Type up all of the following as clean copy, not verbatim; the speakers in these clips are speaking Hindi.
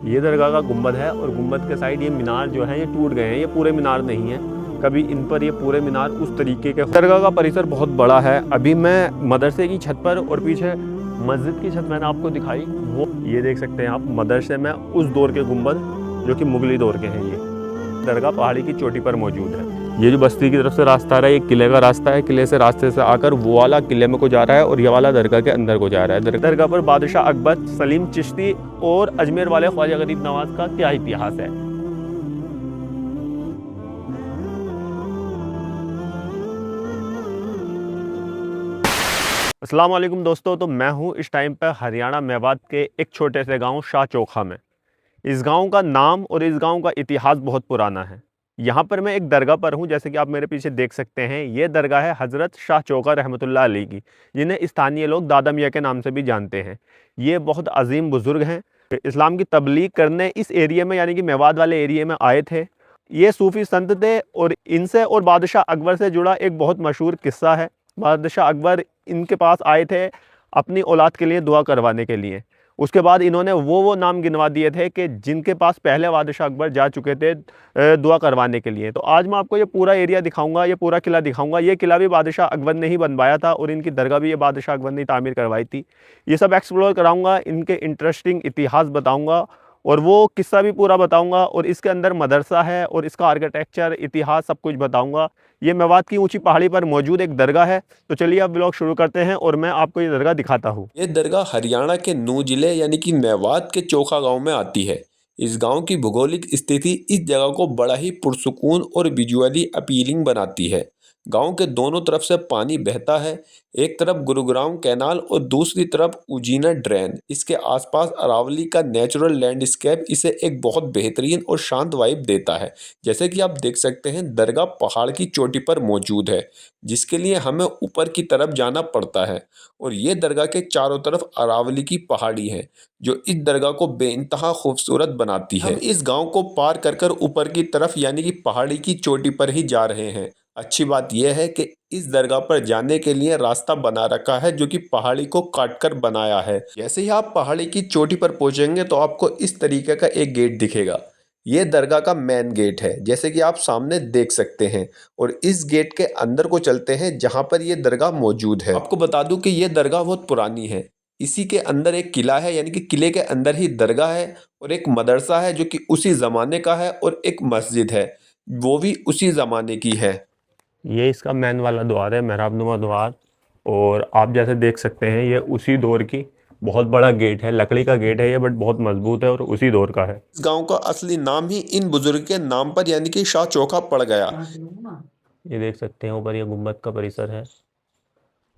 ये दरगाह का गुंबद है और गुंबद के साइड ये मीनार जो है ये टूट गए हैं, ये पूरे मीनार नहीं है कभी इन पर ये पूरे मीनार उस तरीके के। दरगाह का परिसर बहुत बड़ा है। अभी मैं मदरसे की छत पर और पीछे मस्जिद की छत मैंने आपको दिखाई, वो ये देख सकते हैं आप मदरसे में उस दौर के गुंबद जो कि मुगली दौर के हैं। ये दरगाह पहाड़ी की चोटी पर मौजूद है। ये जो बस्ती की तरफ से रास्ता आ रहा है ये किले का रास्ता है। किले से रास्ते से आकर वो वाला किले में को जा रहा है और ये वाला दरगाह के अंदर को जा रहा है। दरगाह पर बादशाह अकबर, सलीम चिश्ती और अजमेर वाले ख्वाजा गरीब नवाज का क्या इतिहास है। अस्सलाम वालेकुम दोस्तों, तो मैं हूँ इस टाइम पर हरियाणा मेवात के एक छोटे से गांव शाह चोखा में। इस गांव का नाम और इस गांव का इतिहास बहुत पुराना है। यहाँ पर मैं एक दरगाह पर हूँ, जैसे कि आप मेरे पीछे देख सकते हैं। ये दरगाह है हज़रत शाह चोखा रहमतुल्लाह अलैह की, जिन्हें स्थानीय लोग दादा मियाँ के नाम से भी जानते हैं। ये बहुत अजीम बुज़ुर्ग हैं। इस्लाम की तबलीग करने इस एरिया में यानी कि मेवात वाले एरिया में आए थे। ये सूफ़ी संत थे और इनसे और बादशाह अकबर से जुड़ा एक बहुत मशहूर किस्सा है। बादशाह अकबर इनके पास आए थे अपनी औलाद के लिए दुआ करवाने के लिए। उसके बाद इन्होंने वो नाम गिनवा दिए थे कि जिनके पास पहले बादशाह अकबर जा चुके थे दुआ करवाने के लिए। तो आज मैं आपको ये पूरा एरिया दिखाऊंगा, ये पूरा किला दिखाऊंगा। ये किला भी बादशाह अकबर ने ही बनवाया था और इनकी दरगाह भी ये बादशाह अकबर ने तामीर करवाई थी। ये सब एक्सप्लोर कराऊंगा, इनके इंटरेस्टिंग इतिहास बताऊँगा और वो किस्सा भी पूरा बताऊंगा। और इसके अंदर मदरसा है और इसका आर्किटेक्चर, इतिहास सब कुछ बताऊंगा। ये मेवात की ऊंची पहाड़ी पर मौजूद एक दरगाह है। तो चलिए अब व्लॉग शुरू करते हैं और मैं आपको ये दरगाह दिखाता हूँ। ये दरगाह हरियाणा के नूंह जिले यानी कि मेवात के चोखा गांव में आती है। इस गांव की भौगोलिक स्थिति इस जगह को बड़ा ही पुरसुकून और विजुअली अपीलिंग बनाती है। गांव के दोनों तरफ से पानी बहता है। एक तरफ गुरुग्राम कैनाल और दूसरी तरफ उजीना ड्रेन। इसके आसपास अरावली का नेचुरल लैंडस्केप इसे एक बहुत बेहतरीन और शांत वाइब देता है। जैसे कि आप देख सकते हैं दरगाह पहाड़ की चोटी पर मौजूद है, जिसके लिए हमें ऊपर की तरफ जाना पड़ता है। और ये दरगाह के चारों तरफ अरावली की पहाड़ी है, जो इस दरगाह को बेइंतहा खूबसूरत बनाती है। हम इस गांव को पार कर कर ऊपर की तरफ यानी कि पहाड़ी की चोटी पर ही जा रहे हैं। अच्छी बात यह है कि इस दरगाह पर जाने के लिए रास्ता बना रखा है, जो कि पहाड़ी को काट कर बनाया है। जैसे ही आप पहाड़ी की चोटी पर पहुंचेंगे तो आपको इस तरीके का एक गेट दिखेगा। ये दरगाह का मेन गेट है, जैसे कि आप सामने देख सकते हैं। और इस गेट के अंदर को चलते हैं जहां पर ये दरगाह मौजूद है। आपको बता दूं कि ये दरगाह बहुत पुरानी है। इसी के अंदर एक किला है, यानी कि किले के अंदर ही दरगाह है। और एक मदरसा है जो कि उसी ज़माने का है, और एक मस्जिद है वो भी उसी ज़माने की है। ये इसका मैन वाला द्वार है, मेहराबनुमा द्वार। और आप जैसे देख सकते हैं ये उसी दौर की बहुत बड़ा गेट है, लकड़ी का गेट है ये, बट बहुत मजबूत है और उसी दौर का है। इस गांव का असली नाम ही इन बुजुर्ग के नाम पर यानी कि शाह चोखा पड़ गया। ये देख सकते हैं ऊपर ये गुम्बद का परिसर है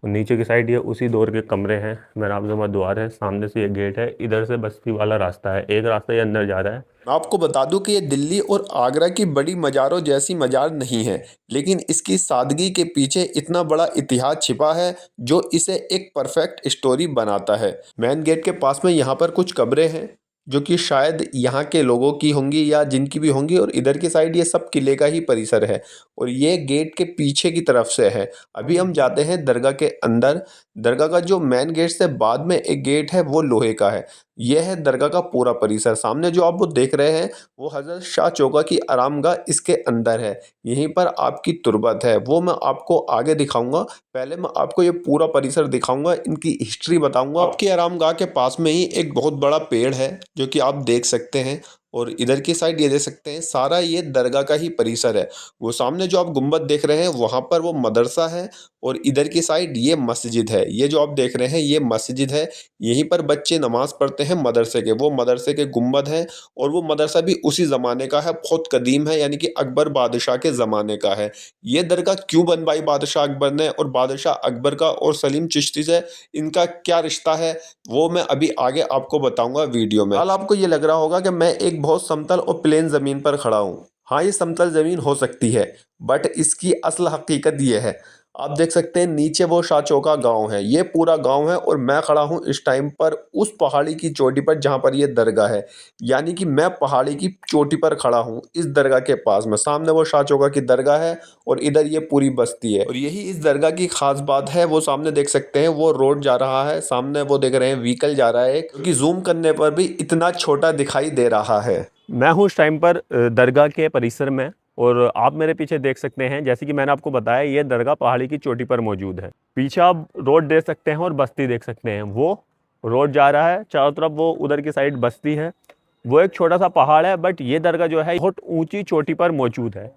और नीचे की साइड ये उसी दौर के कमरे हैं। मेहराबनुमा द्वार है, सामने से ये गेट है, इधर से बस्ती वाला रास्ता है, एक रास्ता ये अंदर जा रहा है। मैं आपको बता दूं कि ये दिल्ली और आगरा की बड़ी मज़ारों जैसी मज़ार नहीं है, लेकिन इसकी सादगी के पीछे इतना बड़ा इतिहास छिपा है जो इसे एक परफेक्ट स्टोरी बनाता है। मेन गेट के पास में यहाँ पर कुछ कब्रें हैं जो कि शायद यहाँ के लोगों की होंगी या जिनकी भी होंगी। और इधर की साइड ये सब किले का ही परिसर है और ये गेट के पीछे की तरफ से है। अभी हम जाते हैं दरगाह के अंदर। दरगाह का जो मेन गेट से बाद में एक गेट है वो लोहे का है। यह है दरगाह का पूरा परिसर। सामने जो आप वो देख रहे हैं वो हज़रत शाह चोखा की आरामगाह इसके अंदर है। यहीं पर आपकी तुरबत है, वो मैं आपको आगे दिखाऊंगा। पहले मैं आपको ये पूरा परिसर दिखाऊंगा, इनकी हिस्ट्री बताऊंगा। आपकी आरामगाह के पास में ही एक बहुत बड़ा पेड़ है जो कि आप देख सकते हैं। और इधर की साइड ये देख सकते हैं, सारा ये दरगाह का ही परिसर है। वो सामने जो आप गुंबद देख रहे हैं वहाँ पर वो मदरसा है। और इधर की साइड ये मस्जिद है। ये जो आप देख रहे हैं ये मस्जिद है। यहीं पर बच्चे नमाज पढ़ते हैं मदरसे के। वो मदरसे के गुंबद हैं और वो मदरसा भी उसी ज़माने का है, बहुत कदीम है, यानी कि अकबर बादशाह के ज़माने का है। ये दरगाह क्यों बनवाई बादशाह अकबर ने, और बादशाह अकबर का और सलीम चिश्ती से इनका क्या रिश्ता है, वो मैं अभी आगे आपको बताऊंगा वीडियो में। हाल आपको ये लग रहा होगा कि मैं एक बहुत समतल और प्लेन ज़मीन पर खड़ा हूँ। हाँ, ये समतल ज़मीन हो सकती है, बट इसकी असल हकीकत ये है। आप देख सकते हैं नीचे वो शाहचौका गांव है, ये पूरा गांव है और मैं खड़ा हूं इस टाइम पर उस पहाड़ी की चोटी पर जहां पर ये दरगाह है। यानी कि मैं पहाड़ी की चोटी पर खड़ा हूं इस दरगाह के पास में। सामने वो शाहचौका की दरगाह है और इधर ये पूरी बस्ती है। और यही इस दरगाह की खास बात है, वो सामने देख सकते हैं वो रोड जा रहा है, सामने वो देख रहे हैं व्हीकल जा रहा है क्योंकि जूम करने पर भी इतना छोटा दिखाई दे रहा है। मैं हूँ इस टाइम पर दरगाह के परिसर में, और आप मेरे पीछे देख सकते हैं, जैसे कि मैंने आपको बताया, ये दरगाह पहाड़ी की चोटी पर मौजूद है। पीछे आप रोड देख सकते हैं और बस्ती देख सकते हैं, वो रोड जा रहा है चारों तरफ, वो उधर की साइड बस्ती है, वो एक छोटा सा पहाड़ है। बट ये दरगाह जो है बहुत ऊंची चोटी पर मौजूद है।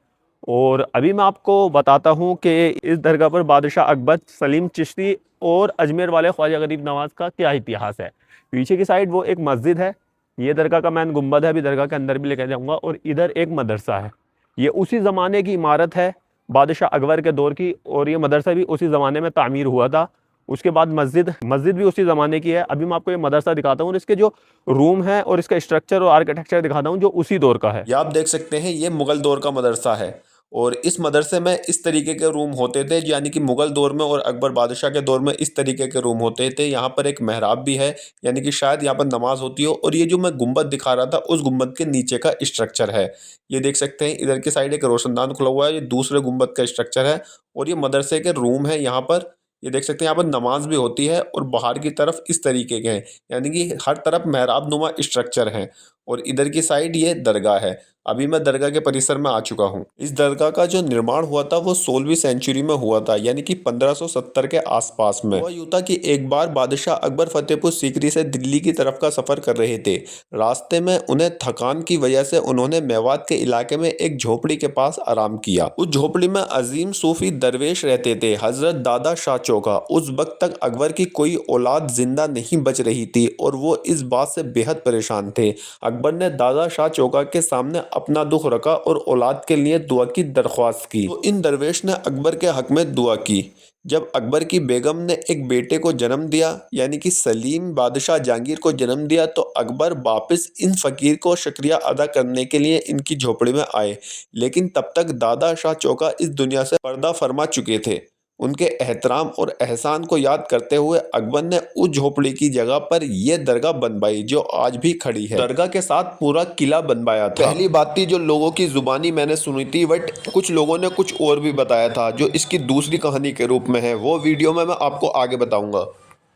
और अभी मैं आपको बताता हूँ कि इस दरगाह पर बादशाह अकबर, सलीम चिश्ती और अजमेर वाले ख्वाजा गरीब नवाज का क्या इतिहास है। पीछे की साइड वो एक मस्जिद है, ये दरगाह का मैन गुंबद है, अभी दरगाह के अंदर भी लेकर जाऊंगा। और इधर एक मदरसा है, ये उसी ज़माने की इमारत है बादशाह अकबर के दौर की, और ये मदरसा भी उसी ज़माने में तामीर हुआ था। उसके बाद मस्जिद मस्जिद भी उसी ज़माने की है। अभी मैं आपको ये मदरसा दिखाता हूँ और इसके जो रूम है और इसका स्ट्रक्चर और आर्किटेक्चर दिखाता हूँ जो उसी दौर का है। ये आप देख सकते हैं ये मुगल दौर का मदरसा है और इस मदरसे में इस तरीके के रूम होते थे, यानी कि मुगल दौर में और अकबर बादशाह के दौर में इस तरीके के रूम होते थे। यहाँ पर एक मेहराब भी है, यानी कि शायद यहाँ पर नमाज होती हो। और ये जो मैं गुंबद दिखा रहा था उस गुंबद के नीचे का स्ट्रक्चर है। ये देख सकते हैं इधर की साइड एक रोशनदान खुला हुआ है, ये दूसरे गुंबद का स्ट्रक्चर है और ये मदरसे के रूम है। यहाँ पर ये देख सकते हैं यहाँ पर नमाज भी होती है और बाहर की तरफ इस तरीके के हैं, यानी कि हर तरफ मेहराब नुमा स्ट्रक्चर है। और इधर की साइड ये दरगाह है। अभी मैं दरगाह के परिसर में आ चुका हूँ। इस दरगाह का जो निर्माण हुआ था वो 16वीं सेंचुरी में हुआ था, यानी कि 1570 के आसपास में। हुआ यूं था कि एक बार बादशाह अकबर फतेहपुर सीकरी से दिल्ली की तरफ का सफर कर रहे थे। रास्ते में उन्हें थकान की वजह से उन्होंने मेवात के इलाके में एक झोपड़ी के पास आराम किया। उस झोपड़ी में अजीम सूफी दरवेश रहते थे, हजरत दादा शाह चौका। उस वक्त तक अकबर की कोई औलाद जिंदा नहीं बच रही थी और वो इस बात से बेहद परेशान थे। अकबर ने दादा शाह चौका के सामने अपना दुख रखा और औलाद के लिए दुआ की दरख्वास्त की। तो इन दरवेश ने अकबर के हक में दुआ की। जब अकबर की बेगम ने एक बेटे को जन्म दिया, यानी कि सलीम बादशाह जहांगीर को जन्म दिया, तो अकबर वापस इन फकीर को शुक्रिया अदा करने के लिए इनकी झोपड़ी में आए। लेकिन तब तक दादा शाह चौका इस दुनिया से पर्दा फरमा चुके थे। उनके एहतराम और एहसान को याद करते हुए अकबर ने उस झोपड़ी की जगह पर यह दरगाह बनवाई जो आज भी खड़ी है। दरगाह के साथ पूरा किला बनवाया था। पहली बात थी जो लोगों की जुबानी मैंने सुनी थी, बट कुछ लोगों ने कुछ और भी बताया था जो इसकी दूसरी कहानी के रूप में है। वो वीडियो में मैं आपको आगे बताऊंगा।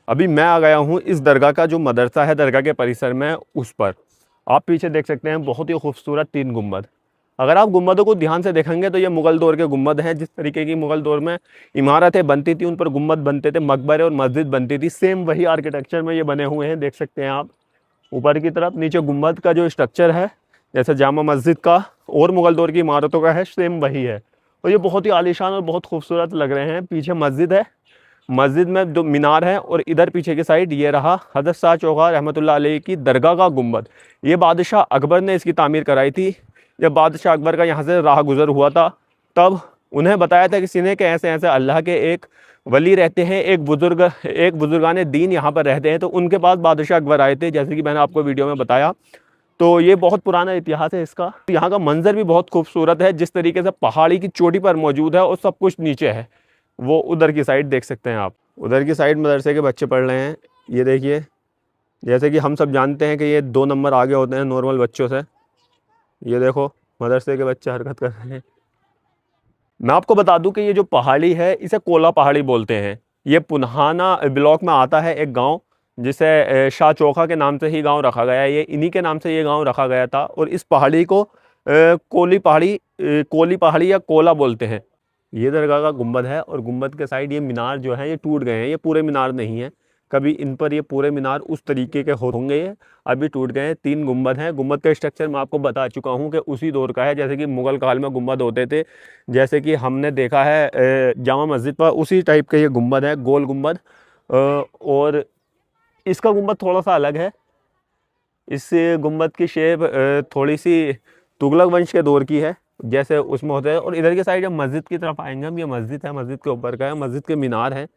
अभी मैं आ गया हूँ इस दरगाह का जो मदरसा है दरगाह के परिसर में, उस पर आप पीछे देख सकते हैं बहुत ही खूबसूरत 3 गुंबद। अगर आप गुंबदों को ध्यान से देखेंगे तो ये मुगल दौर के गुंबद हैं। जिस तरीके की मुगल दौर में इमारतें बनती थी, उन पर गुंबद बनते थे, मकबरे और मस्जिद बनती थी, सेम वही आर्किटेक्चर में ये बने हुए हैं। देख सकते हैं आप ऊपर की तरफ, नीचे गुंबद का जो स्ट्रक्चर है जैसे जामा मस्जिद का और मुगल दौर की इमारतों का है, सेम वही है। और ये बहुत ही आलीशान और बहुत खूबसूरत लग रहे हैं। पीछे मस्जिद है, मस्जिद में जो मीनार है, और इधर पीछे की साइड ये रहा हज़रत शाह चौका रहमतुल्लाह अलैह की दरगाह का गुंबद। ये बादशाह अकबर ने इसकी तामीर कराई थी। जब बादशाह अकबर का यहाँ से राह गुज़र हुआ था तब उन्हें बताया था किसी ने कि ऐसे ऐसे अल्लाह के एक वली रहते हैं, एक बुजुर्गान दीन यहाँ पर रहते हैं। तो उनके पास बादशाह अकबर आए थे, जैसे कि मैंने आपको वीडियो में बताया। तो ये बहुत पुराना इतिहास है इसका। यहाँ का मंजर भी बहुत खूबसूरत है, जिस तरीके से पहाड़ी की चोटी पर मौजूद है और सब कुछ नीचे है। वो उधर की साइड देख सकते हैं आप, उधर की साइड मदरसे के बच्चे पढ़ रहे हैं। ये देखिए, जैसे कि हम सब जानते हैं कि ये 2 नंबर आगे होते हैं नॉर्मल बच्चों से। ये देखो मदरसे के बच्चे हरकत कर रहे हैं। मैं आपको बता दूं कि ये जो पहाड़ी है इसे कोला पहाड़ी बोलते हैं। ये पुन्हाना ब्लॉक में आता है एक गांव, जिसे शाह चौका के नाम से ही गांव रखा गया है। ये इन्हीं के नाम से ये गांव रखा गया था। और इस पहाड़ी को कोली पहाड़ी या कोला बोलते हैं। ये दरगाह का गुंबद है और गुंबद के साइड ये मीनार जो है ये टूट गए हैं। ये पूरे मीनार नहीं है, कभी इन पर ये पूरे मीनार उस तरीके के होंगे, ये अभी टूट गए हैं। 3 गुंबद हैं। गुंबद का स्ट्रक्चर मैं आपको बता चुका हूँ कि उसी दौर का है, जैसे कि मुगल काल में गुंबद होते थे, जैसे कि हमने देखा है जामा मस्जिद पर, उसी टाइप के ये गुंबद है, गोल गुंबद। और इसका गुंबद थोड़ा सा अलग है। इस गुंबद की शेप थोड़ी सी तुगलक वंश के दौर की है, जैसे उसमें होता है। और इधर के साइड जब मस्जिद की तरफ आएंगे हम, ये मस्जिद है, मस्जिद के ऊपर का है, मस्जिद के मीनार है।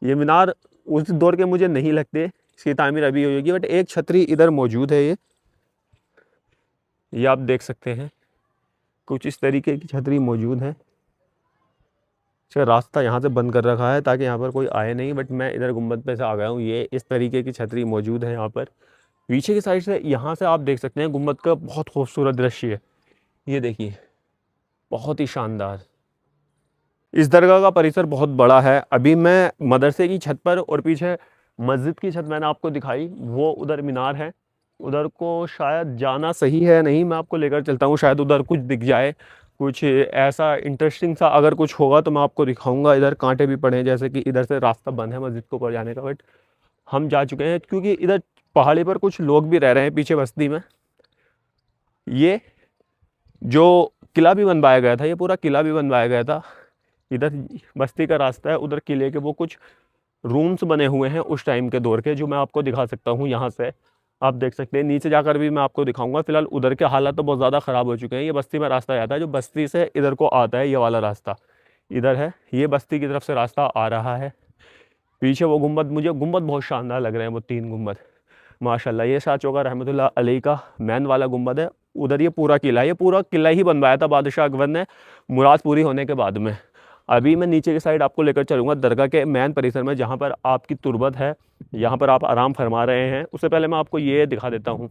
ये मीनार उस दौर के मुझे नहीं लगते, इसकी तामीर अभी हुई होगी। बट एक छतरी इधर मौजूद है, ये आप देख सकते हैं, कुछ इस तरीके की छतरी मौजूद है। इसका रास्ता यहाँ से बंद कर रखा है ताकि यहाँ पर कोई आए नहीं, बट मैं इधर गुंबद पे से आ गया हूँ। ये इस तरीके की छतरी मौजूद है यहाँ पर। पीछे की साइड से यहाँ से आप देख सकते हैं गुंबद का बहुत खूबसूरत दृश्य है। ये देखिए, बहुत ही शानदार। इस दरगाह का परिसर बहुत बड़ा है। अभी मैं मदरसे की छत पर, और पीछे मस्जिद की छत मैंने आपको दिखाई, वो उधर मीनार है। उधर को शायद जाना सही है नहीं, मैं आपको लेकर चलता हूँ, शायद उधर कुछ दिख जाए, कुछ ऐसा इंटरेस्टिंग सा अगर कुछ होगा तो मैं आपको दिखाऊंगा। इधर कांटे भी पड़े हैं, जैसे कि इधर से रास्ता बंद है मस्जिद को ऊपर जाने का, बट हम जा चुके हैं क्योंकि इधर पहाड़ी पर कुछ लोग भी रह रहे हैं पीछे बस्ती में। ये जो किला भी बनवाया गया था, ये पूरा किला भी बनवाया गया था। इधर बस्ती का रास्ता है, उधर किले के वो कुछ रूम्स बने हुए हैं उस टाइम के दौर के, जो मैं आपको दिखा सकता हूँ। यहाँ से आप देख सकते हैं, नीचे जाकर भी मैं आपको दिखाऊंगा। फिलहाल उधर के हालात तो बहुत ज़्यादा ख़राब हो चुके हैं। ये बस्ती में रास्ता जाता है, जो बस्ती से इधर को आता है, ये वाला रास्ता इधर है। ये बस्ती की तरफ से रास्ता आ रहा है। पीछे वो गुंबद, मुझे गुंबद बहुत शानदार लग रहे हैं, वो 3 गुंबद माशाल्लाह। ये शाह चौका रहमतुल्लाह अलैह का मैन वाला गुंबद है। उधर ये पूरा किला है, ये पूरा किला ही बनवाया था बादशाह अकबर ने मुराद पूरी होने के बाद में। अभी मैं नीचे की साइड आपको लेकर चलूँगा दरगाह के मैन परिसर में, जहाँ पर आपकी तुरबत है, यहाँ पर आप आराम फरमा रहे हैं। उससे पहले मैं आपको ये दिखा देता हूँ।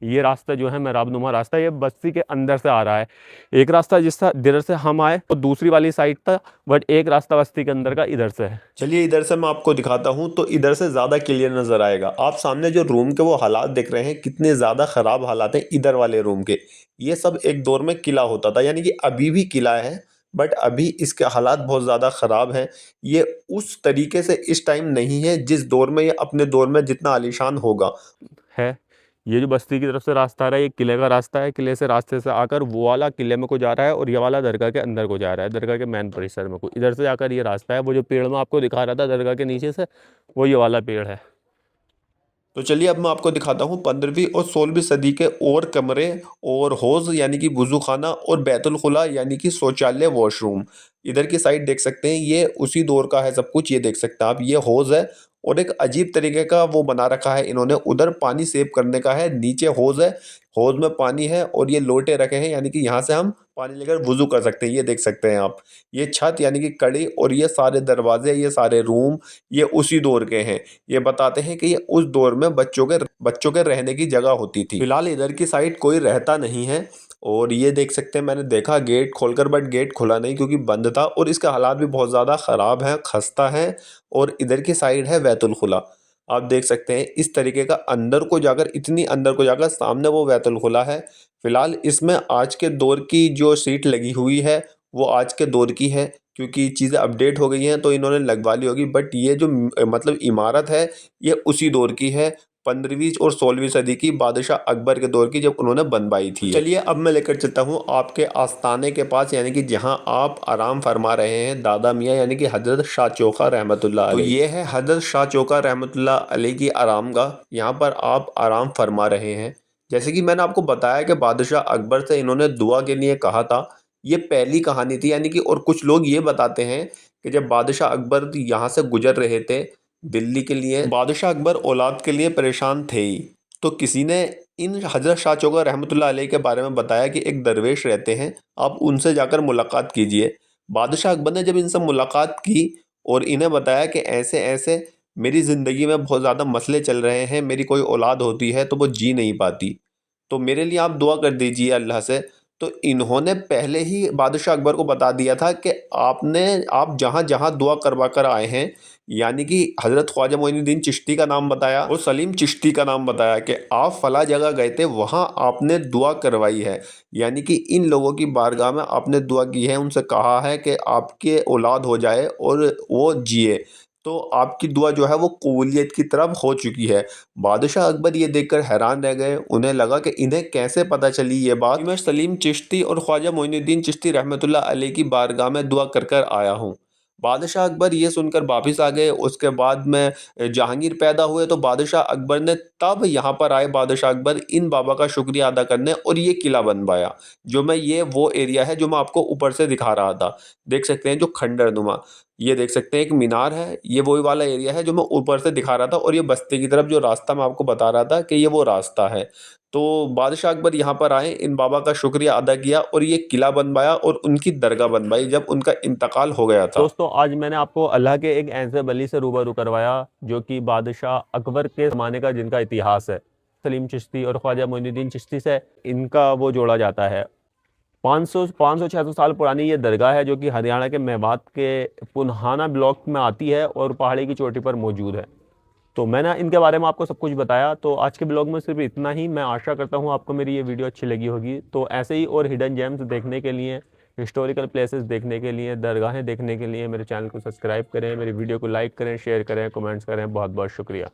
ये रास्ता जो है मेहराबनुमा रास्ता, ये बस्ती के अंदर से आ रहा है। एक रास्ता जिधर से हम आए वो दूसरी वाली साइड था, बट एक रास्ता बस्ती के अंदर का इधर से है। चलिए इधर से मैं आपको दिखाता हूँ तो इधर से ज़्यादा क्लियर नज़र आएगा। आप सामने जो रूम के वो हालात देख रहे हैं, कितने ज़्यादा ख़राब हालात हैं इधर वाले रूम के। ये सब एक दौर में किला होता था, यानी कि अभी भी किला है, बट अभी इसके हालात बहुत ज़्यादा ख़राब हैं। ये उस तरीके से इस टाइम नहीं है जिस दौर में ये अपने दौर में जितना आलीशान होगा है। ये जो बस्ती की तरफ से रास्ता आ रहा है, ये किले का रास्ता है। किले से रास्ते से आकर वो वाला किले में को जा रहा है, और ये वाला दरगाह के अंदर को जा रहा है, दरगाह के मैन परिसर में को। इधर से आकर ये रास्ता है। वो जो पेड़ में आपको दिखा रहा था दरगाह के नीचे से, वो ये वाला पेड़ है। तो चलिए अब मैं आपको दिखाता हूँ 15वीं और 16वीं सदी के और कमरे और हौज यानी कि वुज़ू खाना और बैतुल खुला यानी कि शौचालय वॉशरूम। इधर की साइड देख सकते हैं, ये उसी दौर का है सब कुछ। ये देख सकते हैं आप, ये हौज है और एक अजीब तरीके का वो बना रखा है इन्होंने। उधर पानी सेव करने का है, नीचे हौज है, हौज में पानी है और ये लोटे रखे हैं, यानी कि यहाँ से हम पानी लेकर वुज़ू कर सकते हैं। ये देख सकते हैं आप, ये छत यानी कि कड़ी और ये सारे दरवाजे, ये सारे रूम, ये उसी दौर के हैं। ये बताते हैं कि ये उस दौर में बच्चों के रहने की जगह होती थी। फिलहाल इधर की साइड कोई रहता नहीं है। और ये देख सकते हैं, मैंने देखा गेट खोलकर, बट गेट खुला नहीं क्योंकि बंद था और इसका हालात भी बहुत ज़्यादा ख़राब है, खस्ता है। और इधर की साइड है बैतुल खुला। आप देख सकते हैं इस तरीके का, अंदर को जाकर, इतनी अंदर को जाकर सामने वो बैतुल खुला है। फिलहाल इसमें आज के दौर की जो सीट लगी हुई है वो आज के दौर की है, क्योंकि चीज़ें अपडेट हो गई हैं तो इन्होंने लगवा ली होगी। बट ये जो मतलब इमारत है, ये उसी दौर की है, 15वीं और 16वीं सदी की, बादशाह अकबर के दौर की, जब उन्होंने बनवाई थी। चलिए अब मैं लेकर चलता हूँ आपके आस्थाने के पास, यानी कि जहाँ आप आराम फरमा रहे हैं दादा मियाँ, यानी कि हजरत शाह चौका रहमतुल्लाह अलैह। तो ये है हजरत शाह चौका रहमतुल्लाह अलैह की आरामगाह। यहाँ पर आप आराम फरमा रहे हैं। जैसे कि मैंने आपको बताया कि बादशाह अकबर से इन्होंने दुआ के लिए कहा था, ये पहली कहानी थी। यानी कि और कुछ लोग ये बताते हैं कि जब बादशाह अकबर यहाँ से गुजर रहे थे दिल्ली के लिए, बादशाह अकबर औलाद के लिए परेशान थे ही, तो किसी ने इन हजरत शाह चौका रहमतुल्लाह अलैह के बारे में बताया कि एक दरवेश रहते हैं, आप उनसे जाकर मुलाकात कीजिए। बादशाह अकबर ने जब इनसे मुलाकात की और इन्हें बताया कि ऐसे ऐसे मेरी ज़िंदगी में बहुत ज़्यादा मसले चल रहे हैं, मेरी कोई औलाद होती है तो वो जी नहीं पाती, तो मेरे लिए आप दुआ कर दीजिए अल्लाह से। तो इन्होंने पहले ही बादशाह अकबर को बता दिया था कि आप जहाँ जहाँ दुआ करवा कर आए हैं, यानी कि हज़रत ख्वाजा मोइनुद्दीन चिश्ती का नाम बताया और सलीम चिश्ती का नाम बताया कि आप फला जगह गए थे, वहाँ आपने दुआ करवाई है, यानी कि इन लोगों की बारगाह में आपने दुआ की है, उनसे कहा है कि आपके औलाद हो जाए और वो जिए, तो आपकी दुआ जो है वो कबूलियत की तरफ हो चुकी है। बादशाह अकबर ये देखकर हैरान रह गए। उन्हें लगा कि इन्हें कैसे पता चली ये बात। मैं सलीम चिश्ती और ख्वाजा मोइनुद्दीन चिश्ती रहमतुल्लाह अलैह की बारगाह में दुआ कर कर आया हूँ। बादशाह अकबर ये सुनकर वापिस आ गए। उसके बाद में जहांगीर पैदा हुए तो बादशाह अकबर ने तब यहाँ पर आए, बादशाह अकबर इन बाबा का शुक्रिया अदा करने, और ये किला बनवाया। जो मैं, ये वो एरिया है जो मैं आपको ऊपर से दिखा रहा था, देख सकते हैं जो खंडर नुमा, ये देख सकते हैं एक मीनार है, ये वही वाला एरिया है जो मैं ऊपर से दिखा रहा था। और ये बस्ती की तरफ जो रास्ता मैं आपको बता रहा था कि ये वो रास्ता है। तो बादशाह अकबर यहाँ पर आए, इन बाबा का शुक्रिया अदा किया और ये किला बनवाया और उनकी दरगाह बनवाई जब उनका इंतकाल हो गया था। दोस्तों आज मैंने आपको अल्लाह के एक ऐसे वली से रूबरू करवाया जो कि बादशाह अकबर के ज़माने का जिनका इतिहास है। सलीम चिश्ती और ख्वाजा मोइनुद्दीन चिश्ती से इनका वो जोड़ा जाता है। 500-600 साल पुरानी ये दरगाह है जो कि हरियाणा के मेवात के पुन्हाना ब्लॉक में आती है और पहाड़ी की चोटी पर मौजूद है। तो मैंने इनके बारे में आपको सब कुछ बताया। तो आज के ब्लॉग में सिर्फ इतना ही। मैं आशा करता हूँ आपको मेरी ये वीडियो अच्छी लगी होगी। तो ऐसे ही और हिडन जेम्स देखने के लिए, हिस्टोरिकल प्लेसेस देखने के लिए, दरगाहें देखने के लिए मेरे चैनल को सब्सक्राइब करें, मेरी वीडियो को लाइक करें, शेयर करें, कमेंट्स करें। बहुत बहुत शुक्रिया।